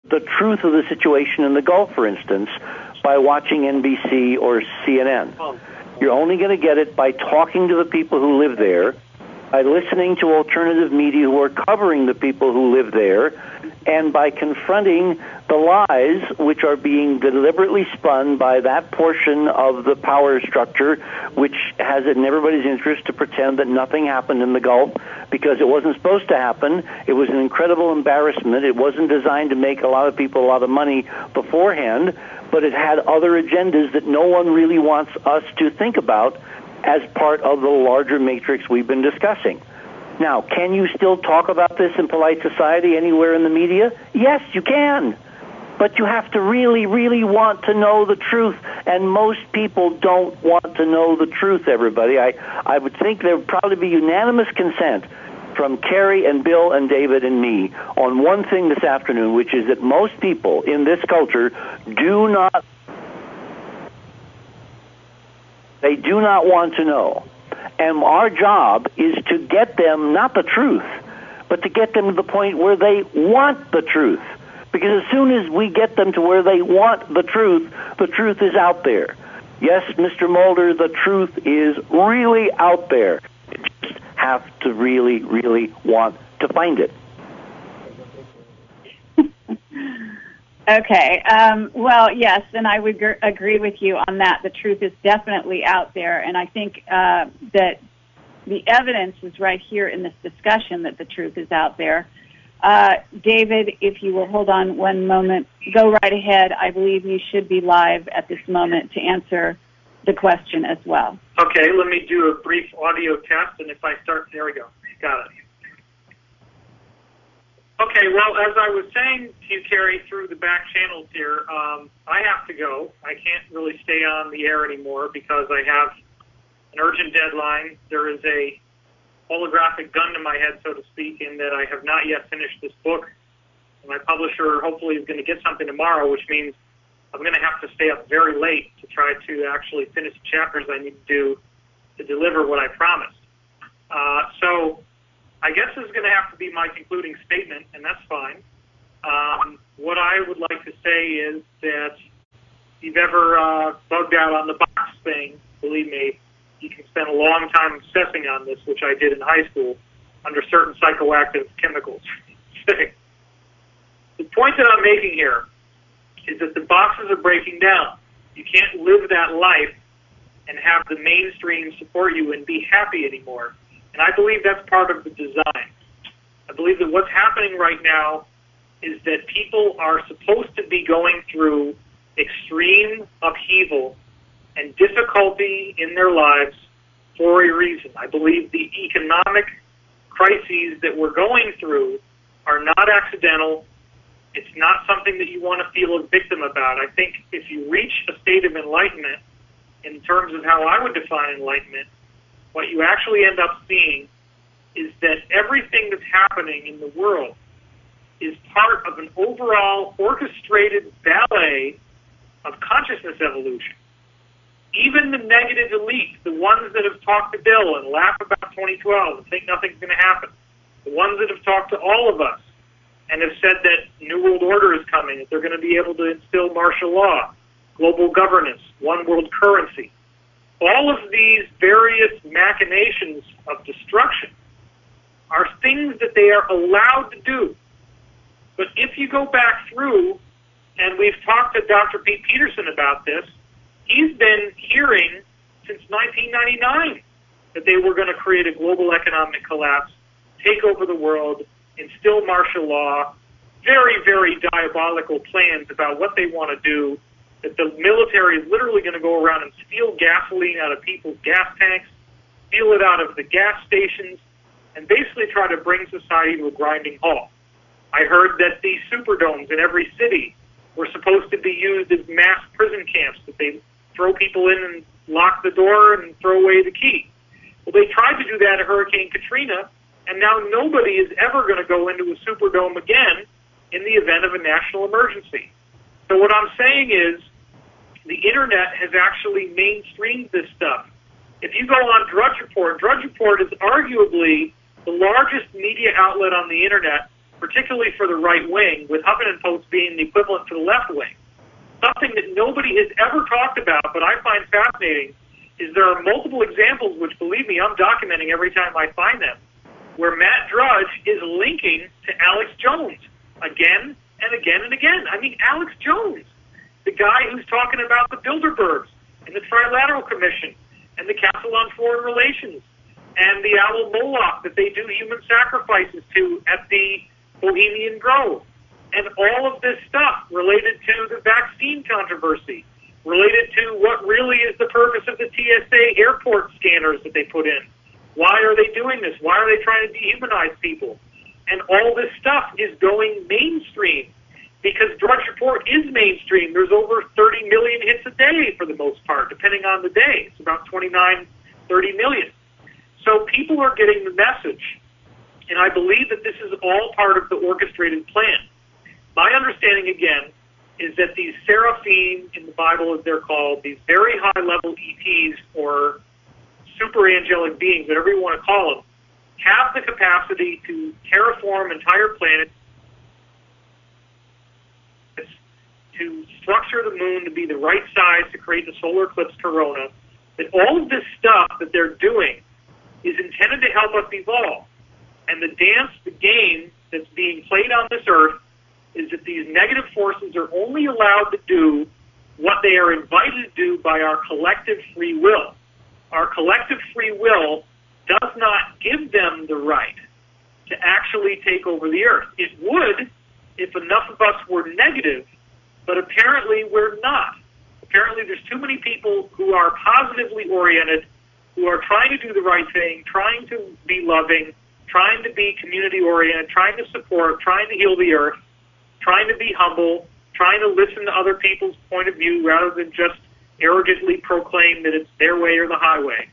the truth of the situation in the Gulf, for instance, by watching NBC or CNN. You're only going to get it by talking to the people who live there, by listening to alternative media who are covering the people who live there, and by confronting the lies which are being deliberately spun by that portion of the power structure which has it in everybody's interest to pretend that nothing happened in the Gulf because it wasn't supposed to happen. It was an incredible embarrassment. It wasn't designed to make a lot of people a lot of money beforehand, but it had other agendas that no one really wants us to think about as part of the larger matrix we've been discussing. Now, can you still talk about this in polite society anywhere in the media? Yes, you can. But you have to really, really want to know the truth, and most people don't want to know the truth, everybody. I would think there would probably be unanimous consent from Kerry and Bill and David and me on one thing this afternoon, which is that most people in this culture do not want to know. And our job is to get them, not the truth, but to get them to the point where they want the truth. Because as soon as we get them to where they want the truth is out there. Yes, Mr. Mulder, the truth is really out there. You just have to really, really want to find it. Okay. Well, yes, and I would agree with you on that. The truth is definitely out there, and I think that the evidence is right here in this discussion that the truth is out there. David, if you will hold on one moment, go right ahead. I believe you should be live at this moment to answer the question as well. Okay, let me do a brief audio test, and if I start, there we go. Got it. Okay, well, as I was saying to you, Kerry, through the back channels here, I have to go. I can't really stay on the air anymore because I have an urgent deadline. There is a holographic gun to my head, so to speak, in that I have not yet finished this book. And my publisher hopefully is going to get something tomorrow, which means I'm going to have to stay up very late to try to actually finish the chapters I need to do to deliver what I promised. So I guess this is going to have to be my concluding statement, and that's fine. What I would like to say is that if you've ever bugged out on the box thing, believe me, you can spend a long time obsessing on this, which I did in high school, under certain psychoactive chemicals. The point that I'm making here is that the boxes are breaking down. You can't live that life and have the mainstream support you and be happy anymore. And I believe that's part of the design. I believe that what's happening right now is that people are supposed to be going through extreme upheaval and difficulty in their lives for a reason. I believe the economic crises that we're going through are not accidental. It's not something that you want to feel a victim about. I think if you reach a state of enlightenment, in terms of how I would define enlightenment, what you actually end up seeing is that everything that's happening in the world is part of an overall orchestrated ballet of consciousness evolution. Even the negative elite, the ones that have talked to Bill and laugh about 2012 and think nothing's going to happen, the ones that have talked to all of us and have said that New World Order is coming, that they're going to be able to instill martial law, global governance, one world currency, all of these various machinations of destruction are things that they are allowed to do. But if you go back through, and we've talked to Dr. Pete Peterson about this, he's been hearing since 1999 that they were going to create a global economic collapse, take over the world, instill martial law, very, very diabolical plans about what they want to do, that the military is literally going to go around and steal gasoline out of people's gas tanks, steal it out of the gas stations, and basically try to bring society to a grinding halt. I heard that the superdomes in every city were supposed to be used as mass prison camps, that they throw people in and lock the door and throw away the key. Well, they tried to do that at Hurricane Katrina, and now nobody is ever going to go into a superdome again in the event of a national emergency. So what I'm saying is the Internet has actually mainstreamed this stuff. If you go on Drudge Report is arguably the largest media outlet on the Internet particularly for the right wing, with Huffington Post being the equivalent to the left wing. Something that nobody has ever talked about, but I find fascinating, is there are multiple examples, which, believe me, I'm documenting every time I find them, where Matt Drudge is linking to Alex Jones again and again and again. I mean, Alex Jones, the guy who's talking about the Bilderbergs and the Trilateral Commission and the Council on Foreign Relations and the Owl Moloch that they do human sacrifices to at the Bohemian Grove, and all of this stuff related to the vaccine controversy, related to what really is the purpose of the TSA airport scanners that they put in. Why are they doing this? Why are they trying to dehumanize people? And all this stuff is going mainstream because Drudge Report is mainstream. There's over 30 million hits a day for the most part, depending on the day. It's about 29, 30 million. So people are getting the message. And I believe that this is all part of the orchestrated plan. My understanding, again, is that these seraphim in the Bible, as they're called, these very high-level ETs or super angelic beings, whatever you want to call them, have the capacity to terraform entire planets, to structure the moon to be the right size to create the solar eclipse corona, that all of this stuff that they're doing is intended to help us evolve. And the dance, the game that's being played on this earth is that these negative forces are only allowed to do what they are invited to do by our collective free will. Our collective free will does not give them the right to actually take over the earth. It would if enough of us were negative, but apparently we're not. Apparently there's too many people who are positively oriented, who are trying to do the right thing, trying to be loving, trying to be community-oriented, trying to support, trying to heal the earth, trying to be humble, trying to listen to other people's point of view rather than just arrogantly proclaim that it's their way or the highway.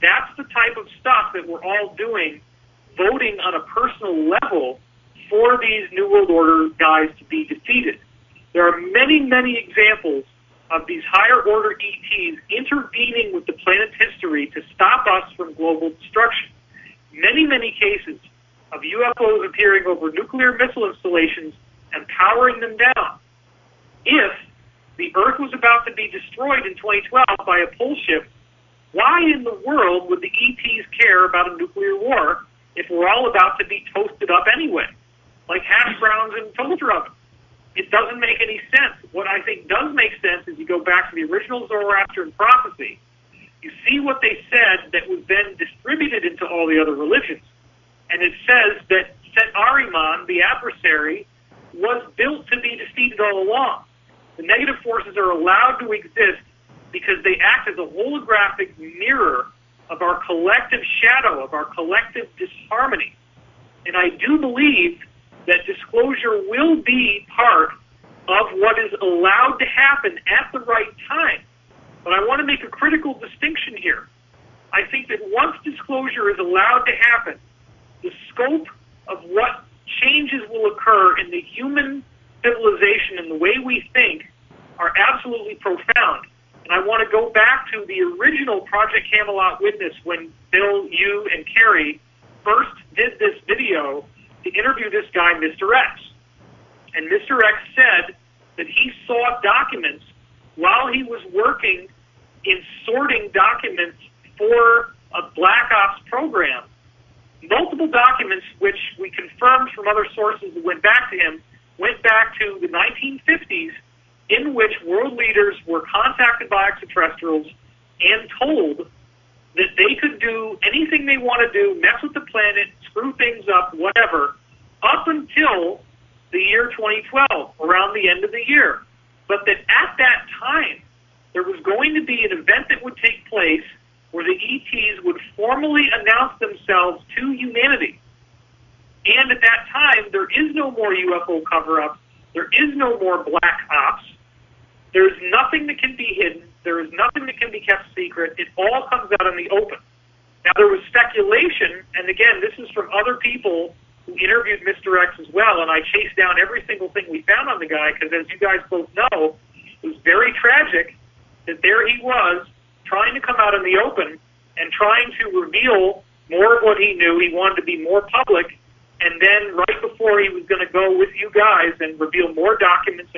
That's the type of stuff that we're all doing, voting on a personal level for these New World Order guys to be defeated. There are many, many examples of these higher order ETs intervening with the planet's history to stop us from global destruction. Many, many cases of UFOs appearing over nuclear missile installations and powering them down. If the Earth was about to be destroyed in 2012 by a pole shift, why in the world would the ETs care about a nuclear war if we're all about to be toasted up anyway, like hash browns in a toaster oven? It doesn't make any sense. What I think does make sense is you go back to the original Zoroastrian prophecy. You see what they said that was then distributed into all the other religions. And it says that Set Ahriman, the adversary, was built to be defeated all along. The negative forces are allowed to exist because they act as a holographic mirror of our collective shadow, of our collective disharmony. And I do believe that disclosure will be part of what is allowed to happen at the right time. But I want to make a critical distinction here. I think that once disclosure is allowed to happen, the scope of what changes will occur in the human civilization and the way we think are absolutely profound. And I want to go back to the original Project Camelot witness when Bill, you, and Kerry first did this video to interview this guy, Mr. X. And Mr. X said that he saw documents while he was working in sorting documents for a Black Ops program. Multiple documents, which we confirmed from other sources that went back to him, went back to the 1950s, in which world leaders were contacted by extraterrestrials and told that they could do anything they want to do, mess with the planet, screw things up, whatever, up until the year 2012, around the end of the year. But that at that time, there was going to be an event that would take place where the ETs would formally announce themselves to humanity. And at that time, there is no more UFO cover-up. There is no more Black Ops. There's nothing that can be hidden. There is nothing that can be kept secret. It all comes out in the open. Now, there was speculation, and again, this is from other people who interviewed Mr. X as well, and I chased down every single thing we found on the guy, because as you guys both know, it was very tragic that there he was trying to come out in the open and trying to reveal more of what he knew. He wanted to be more public, And then right before he was going to go with you guys and reveal more documents